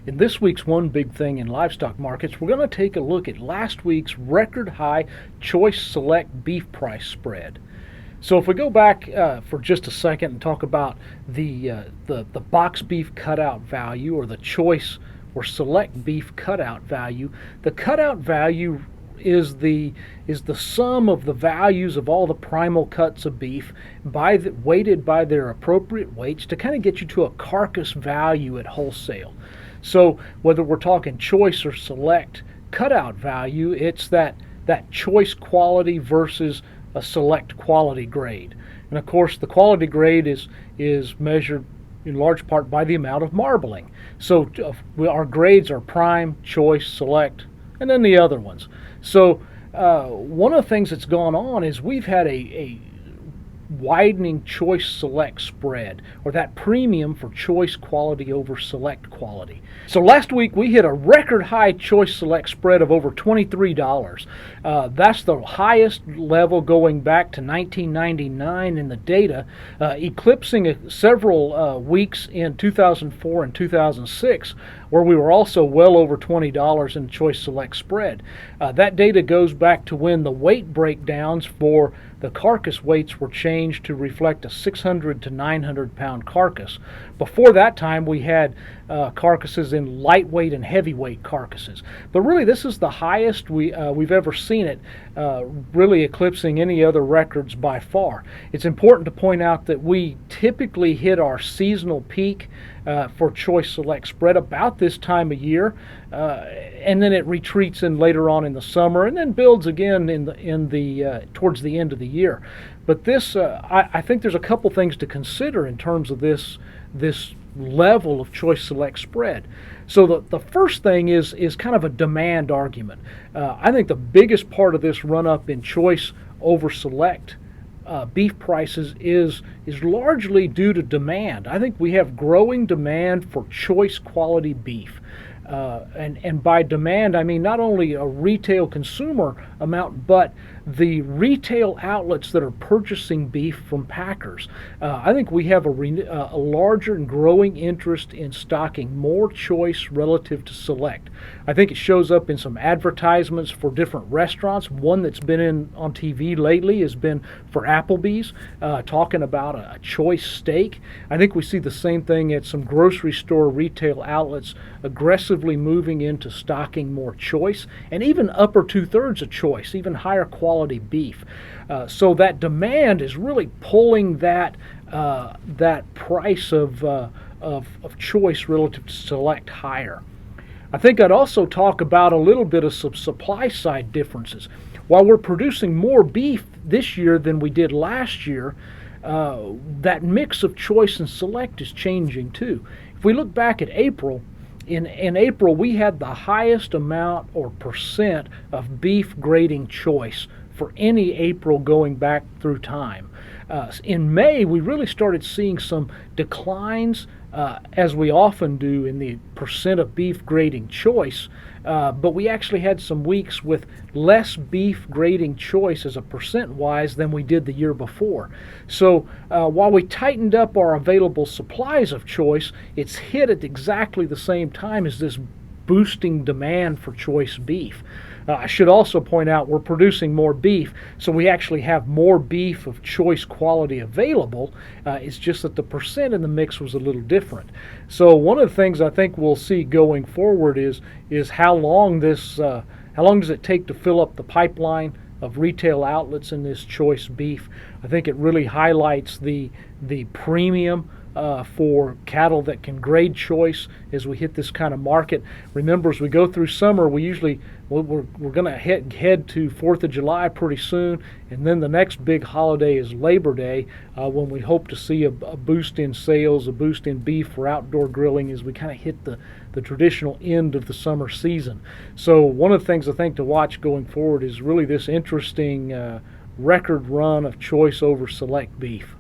In this week's One Big Thing in Livestock Markets, we're going to take a look at last week's record high Choice Select beef price spread. So if we go back for just a second and talk about the box beef cutout value, or the Choice or Select beef cutout value, the cutout value is the sum of the values of all the primal cuts of beef weighted by their appropriate weights to kind of get you to a carcass value at wholesale. So whether we're talking Choice or Select cutout value, it's that Choice quality versus a Select quality grade. And of course the quality grade is measured in large part by the amount of marbling. So our grades are Prime, Choice, Select, and then the other ones. So one of the things that's gone on is we've had a widening Choice Select spread, or that premium for Choice quality over Select quality. So last week we hit a record high Choice Select spread of over $23. That's the highest level going back to 1999 in the data, eclipsing several weeks in 2004 and 2006, where we were also well over $20 in Choice Select spread. That data goes back to when the weight breakdowns for the carcass weights were changed to reflect a 600 to 900 pound carcass. Before that time we had carcasses in lightweight and heavyweight carcasses. But really this is the highest we've ever seen it, really eclipsing any other records by far. It's important to point out that we typically hit our seasonal peak for Choice Select spread about this time of year, and then it retreats in later on in the summer and then builds again towards the end of the year. But this, I think there's a couple things to consider in terms of this level of Choice Select spread. So the first thing is kind of a demand argument. I think the biggest part of this run up in Choice over Select beef prices is largely due to demand. I think we have growing demand for Choice quality beef. And by demand, I mean not only a retail consumer amount, but the retail outlets that are purchasing beef from packers. I think we have a larger and growing interest in stocking more Choice relative to Select. I think it shows up in some advertisements for different restaurants. One that's been on TV lately has been for Applebee's, talking about a Choice steak. I think we see the same thing at some grocery store retail outlets aggressively moving into stocking more Choice, and even upper 2/3 of Choice, even higher quality beef. So that demand is really pulling that price of Choice relative to Select higher. I think I'd also talk about a little bit of some supply side differences. While we're producing more beef this year than we did last year, that mix of Choice and Select is changing too. If we look back at April, in April we had the highest amount or percent of beef grading Choice for any April going back through time. In May we really started seeing some declines, as we often do, in the percent of beef grading Choice, but we actually had some weeks with less beef grading Choice as a percent wise than we did the year before. So while we tightened up our available supplies of Choice, it's hit at exactly the same time as this boosting demand for Choice beef. I should also point out we're producing more beef, so we actually have more beef of Choice quality available. It's just that the percent in the mix was a little different. So one of the things I think we'll see going forward is how long does it take to fill up the pipeline of retail outlets in this Choice beef. I think it really highlights the premium for cattle that can grade Choice as we hit this kind of market. Remember, as we go through summer, we're going to head to 4th of July pretty soon, and then the next big holiday is Labor Day, when we hope to see a boost in sales, a boost in beef for outdoor grilling as we kind of hit the traditional end of the summer season. So one of the things I think to watch going forward is really this interesting record run of Choice over Select beef.